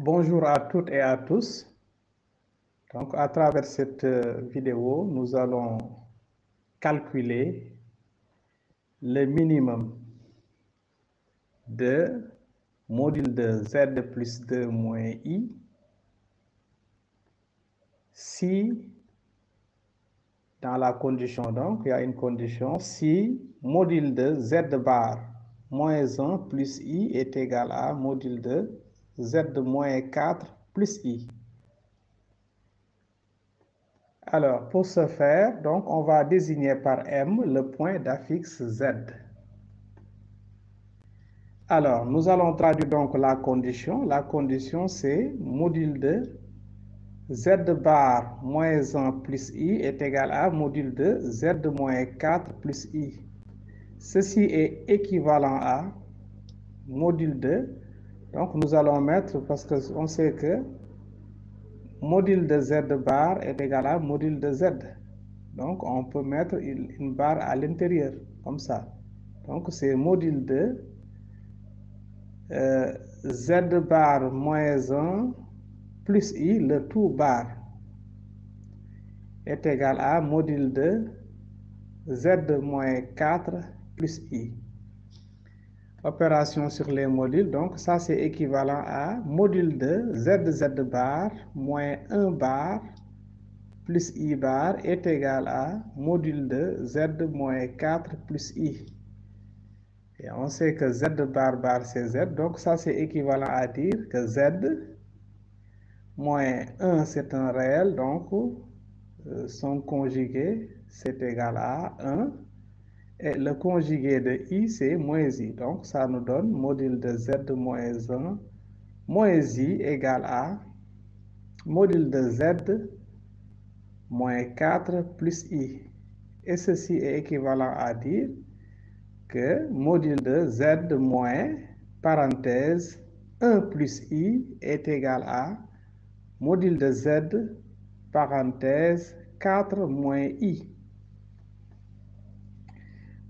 Bonjour à toutes et à tous. Donc, à travers cette vidéo, nous allons calculer le minimum de module de z plus 2 moins i si, dans la condition, donc, il y a une condition, si module de z bar moins 1 plus i est égal à module de z moins 4 plus i. Alors, pour ce faire, donc, on va désigner par M le point d'affixe Z. Alors, nous allons traduire donc la condition. La condition, c'est module de Z bar moins 1 plus I est égal à module de Z moins 4 plus I. Ceci est équivalent à module de, donc nous allons mettre, parce qu'on sait que module de Z bar est égal à module de Z. Donc, on peut mettre une barre à l'intérieur, comme ça. Donc, c'est module de Z bar moins 1 plus I, le tout bar, est égal à module de Z moins 4 plus I. Opération sur les modules, donc ça c'est équivalent à module de Z bar moins 1 bar plus I bar est égal à module de Z moins 4 plus I. Et on sait que Z bar c'est Z, donc ça c'est équivalent à dire que Z moins 1 c'est un réel, donc son conjugué c'est égal à 1. Et le conjugué de I c'est moins I, donc ça nous donne module de Z moins 1 moins I égale à module de Z moins 4 plus I. Et ceci est équivalent à dire que module de Z moins, parenthèse, 1 plus I est égal à module de Z, parenthèse, 4 moins I.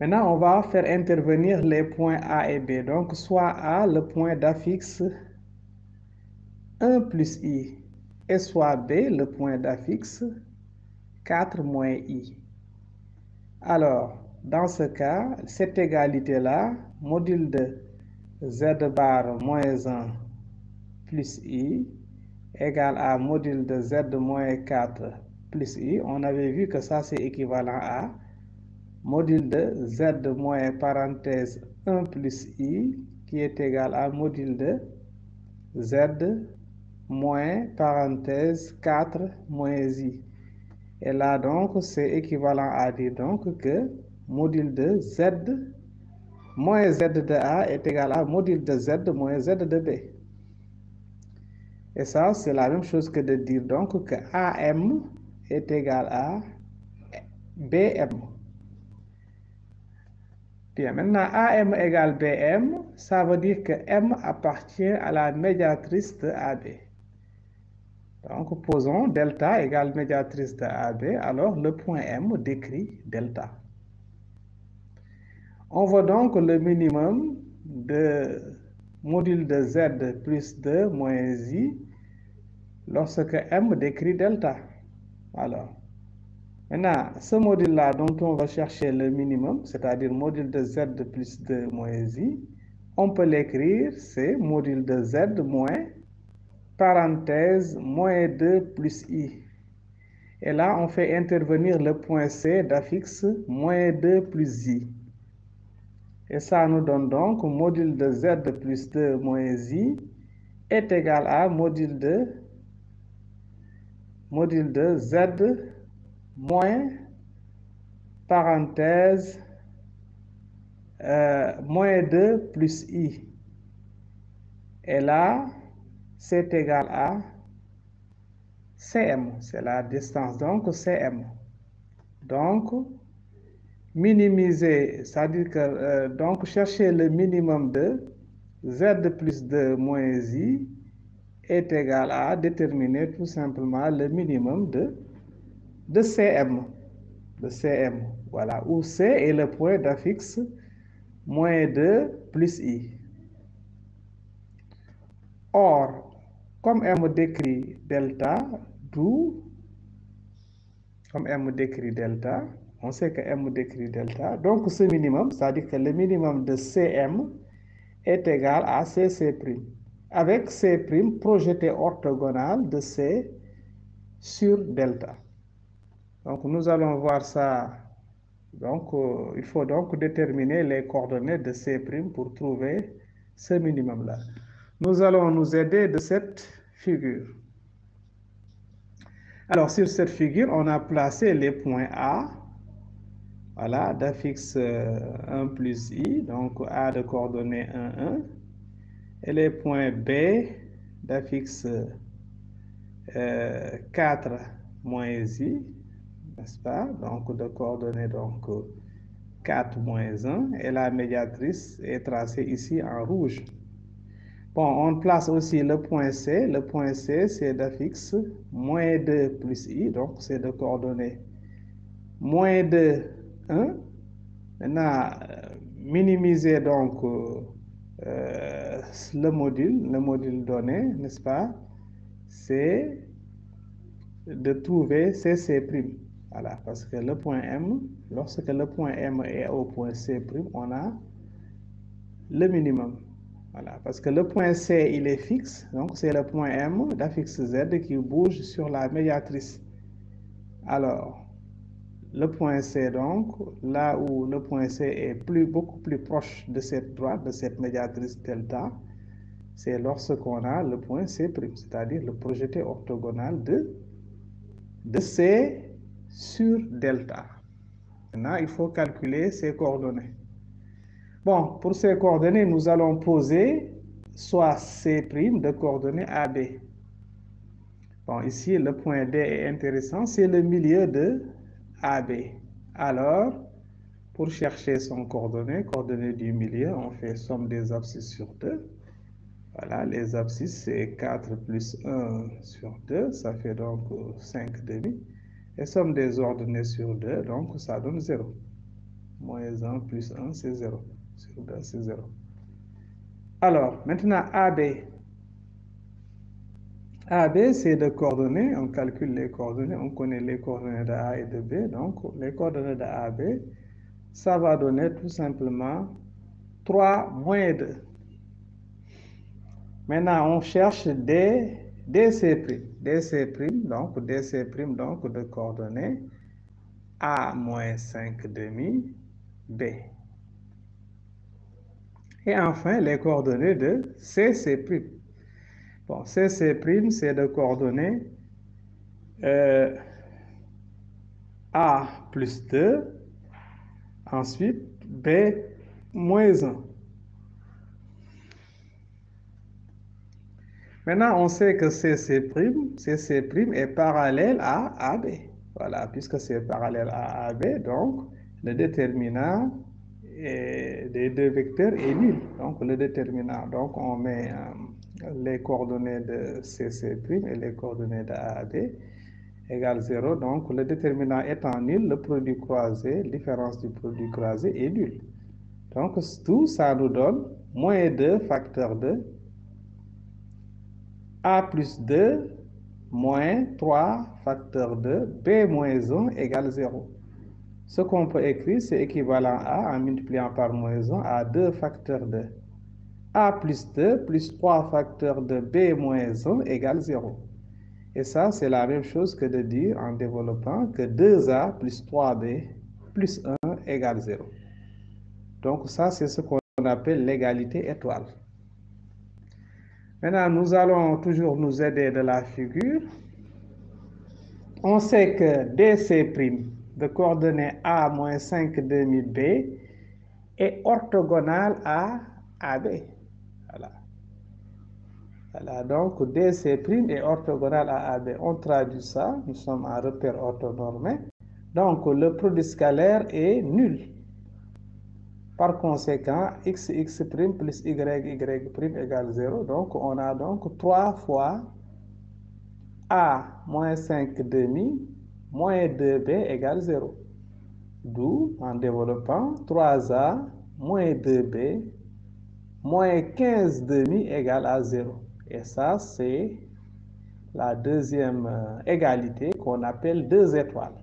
Maintenant, on va faire intervenir les points A et B. Donc, soit A, le point d'affixe 1 plus I, et soit B, le point d'affixe 4 moins I. Alors, dans ce cas, cette égalité-là, module de Z bar moins 1 plus I égale à module de Z moins 4 plus I. On avait vu que ça, c'est équivalent à module de Z moins parenthèse 1 plus I qui est égal à module de Z moins parenthèse 4 moins I. Et là, donc, c'est équivalent à dire donc que module de Z moins Z de A est égal à module de Z moins Z de B. Et ça, c'est la même chose que de dire donc que AM est égal à BM. Bien, maintenant, AM égale BM, ça veut dire que M appartient à la médiatrice de AB. Donc, posons delta égale médiatrice de AB, alors le point M décrit delta. On voit donc le minimum de module de Z plus 2 moins I lorsque M décrit delta. Alors, maintenant, ce module-là dont on va chercher le minimum, c'est-à-dire module de Z plus 2 moins I, on peut l'écrire, c'est module de Z moins, parenthèse, moins 2 plus I. Et là, on fait intervenir le point C d'affixe moins 2 plus I. Et ça nous donne donc module de Z plus 2 moins I est égal à module de Z moins, parenthèse, moins 2 plus I. Et là, c'est égal à Cm, c'est la distance, donc Cm. Donc, minimiser, c'est-à-dire que, donc, chercher le minimum de Z plus 2 moins I est égal à déterminer tout simplement le minimum de Cm. Voilà, où C est le point d'affixe moins 2 plus I. Or, Comme M décrit delta, d'où, comme M décrit delta, on sait que M décrit delta. Donc ce minimum, c'est-à-dire que le minimum de Cm est égal à Cc', avec C' projeté orthogonal de C sur delta. Donc nous allons voir ça. Donc il faut donc déterminer les coordonnées de C' pour trouver ce minimum-là. Nous allons nous aider de cette figure. Alors sur cette figure, on a placé les points A, voilà, d'affixe 1 plus I, donc A de coordonnées 1, 1, et les points B d'affixe 4 moins I, n'est-ce pas? Donc de coordonnées donc 4 moins 1, et la médiatrice est tracée ici en rouge. Bon, on place aussi le point C. Le point C, c'est d'affixe moins 2 plus I, donc c'est de coordonnées moins 2, 1. Maintenant, minimiser donc le module donné, n'est-ce pas? C'est de trouver Cc'. Voilà, parce que le point M, lorsque le point M est au point C', on a le minimum. Voilà, parce que le point C, il est fixe, donc c'est le point M d'affixe Z qui bouge sur la médiatrice. Alors, le point C, donc, là où le point C est beaucoup plus proche de cette droite, de cette médiatrice delta, c'est lorsqu'on a le point C', c'est-à-dire le projeté orthogonal de C sur delta. Maintenant, il faut calculer ces coordonnées. Bon, pour ces coordonnées, nous allons poser soit C' de coordonnées AB. Bon, ici, le point D est intéressant, c'est le milieu de AB. Alors, pour chercher son coordonnée du milieu, on fait somme des abscisses sur 2. Voilà, les abscisses, c'est 4 plus 1 sur 2, ça fait donc 5 demi. Et somme des ordonnées sur 2, donc ça donne 0. Moins 1 plus 1, c'est 0. Sur 2, c'est 0. Alors, maintenant, AB. AB, c'est de coordonnées. On calcule les coordonnées. On connaît les coordonnées de A et de B. Donc, les coordonnées de AB, ça va donner tout simplement 3 moins 2. Maintenant, on cherche DC'. Donc de coordonnées A moins 5 demi, B. Et enfin, les coordonnées de CC'. Bon, CC', c'est de coordonnées A plus 2, ensuite B moins 1. Maintenant, on sait que CC' est parallèle à AB. Voilà, puisque c'est parallèle à AB, donc le déterminant des deux vecteurs est nul. Donc le déterminant, donc on met les coordonnées de CC' et les coordonnées de AB égale 0. Donc le déterminant étant nul, le produit croisé, différence du produit croisé est nul. Donc tout ça nous donne moins 2 facteur de A plus 2 moins 3 facteur de B moins 1 égale 0. Ce qu'on peut écrire, c'est équivalent à, en multipliant par moins 1, à 2 facteurs de A plus 2 plus 3 facteurs de B moins 1 égale 0. Et ça, c'est la même chose que de dire en développant que 2A plus 3B plus 1 égale 0. Donc ça, c'est ce qu'on appelle l'égalité étoile. Maintenant, nous allons toujours nous aider de la figure. On sait que DC' de coordonnées A moins 5 demi B est orthogonal à AB. Voilà. Voilà, donc DC' est orthogonal à AB. On traduit ça, nous sommes en repère orthonormé. Donc le produit scalaire est nul. Par conséquent, x plus y égale 0. Donc on a donc 3 fois A moins 5 demi moins 2B égale 0. D'où, en développant, 3A moins 2B moins 15 demi égale à 0. Et ça, c'est la deuxième égalité qu'on appelle 2 étoiles.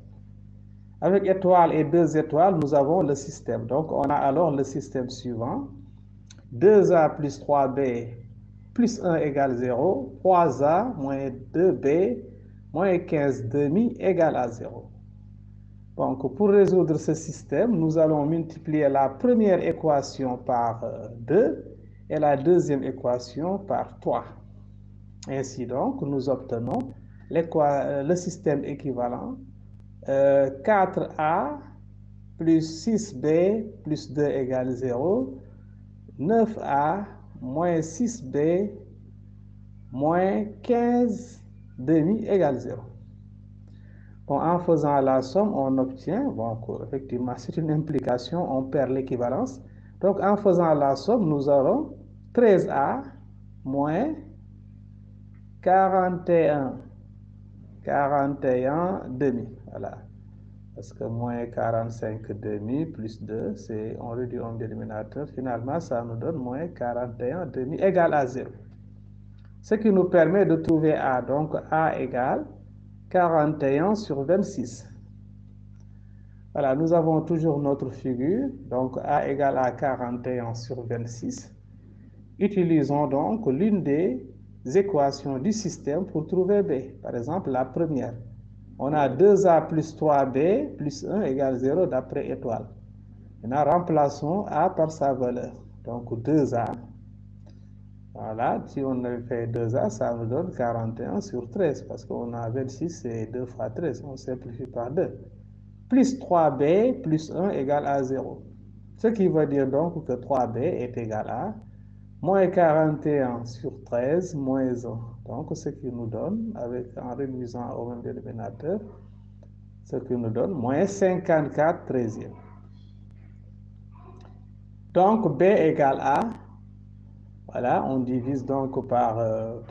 Avec étoile et 2 étoiles, nous avons le système. Donc, on a alors le système suivant. 2A plus 3B plus 1 égale 0. 3A moins 2B moins 15 demi égale à 0. Donc, pour résoudre ce système, nous allons multiplier la première équation par 2 et la deuxième équation par 3. Ainsi donc, nous obtenons le système équivalent 4A plus 6B plus 2 égale 0, 9A moins 6B moins 15 demi égale 0. Bon, en faisant la somme, on obtient, bon, effectivement, c'est une implication, on perd l'équivalence. Donc, en faisant la somme, nous aurons 13A moins 41 demi. Voilà. Parce que moins 45 demi plus 2, on réduit en dénominateur. Finalement, ça nous donne moins 41 demi égale à 0. Ce qui nous permet de trouver A. Donc, A égale 41 sur 26. Voilà, nous avons toujours notre figure. Donc, A égale à 41 sur 26. Utilisons donc l'une des équations du système pour trouver B. Par exemple, la première. On a 2A plus 3B plus 1 égale 0 d'après étoile. Maintenant, remplaçons A par sa valeur. Donc, 2A. Voilà, si on fait 2A, ça nous donne 41 sur 13 parce qu'on a 26 et 2 fois 13. On simplifie par 2. Plus 3B plus 1 égale à 0. Ce qui veut dire donc que 3B est égal à moins 41 sur 13 moins 1. Donc, ce qui nous donne, en réduisant au même dénominateur, ce qui nous donne moins 54 treizièmes. Donc, B égale à, voilà, on divise donc par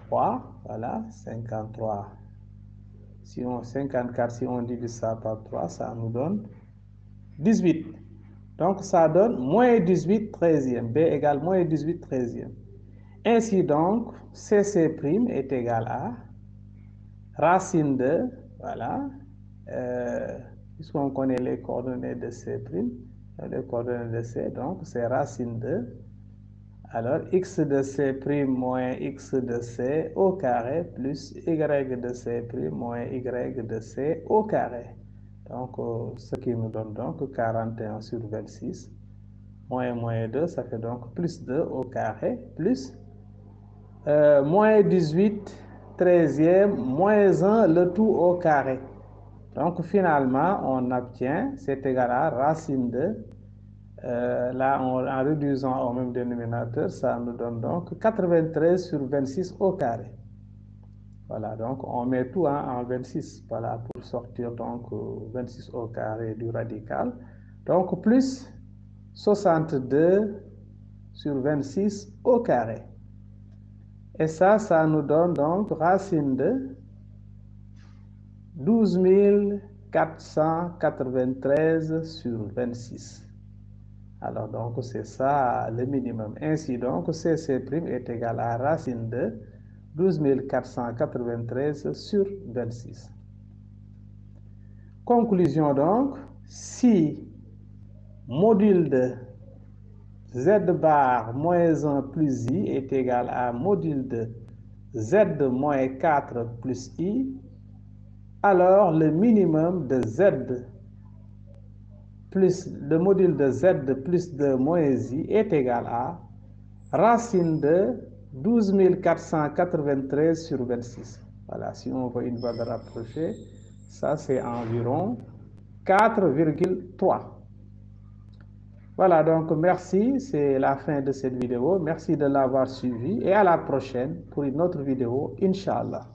3, voilà, 53. 54, si on divise ça par 3, ça nous donne 18. Donc, ça donne moins 18 treizièmes. B égale moins 18 treizièmes. Ainsi donc, CC' est égal à racine de, voilà, puisqu'on connaît les coordonnées de C', les coordonnées de C, donc c'est racine de, alors x de C' moins x de C au carré plus y de C' moins y de C au carré. Donc, ce qui nous donne donc 41 sur 26, moins 2, ça fait donc plus 2 au carré, plus moins 18 treizièmes, moins 1, le tout au carré. Donc, finalement, on obtient, c'est égal à racine de, là, en réduisant au même dénominateur, ça nous donne donc 93 sur 26 au carré. Voilà, donc on met tout en 26, voilà, pour sortir donc 26 au carré du radical. Donc, plus 62 sur 26 au carré. Et ça nous donne donc racine de 12 493 sur 26. Alors, donc, c'est ça le minimum. Ainsi, donc, CC' est égal à racine de 12 493 sur 26. Conclusion, donc, si module de z bar moins 1 plus i est égal à module de z moins 4 plus i, alors le minimum de z plus le module de z plus 2 moins i est égal à racine de 12 493 sur 26. Voilà, si on veut une valeur rapprochée, ça c'est environ 4,3. Voilà, donc merci, c'est la fin de cette vidéo. Merci de l'avoir suivi et à la prochaine pour une autre vidéo, Inch'Allah.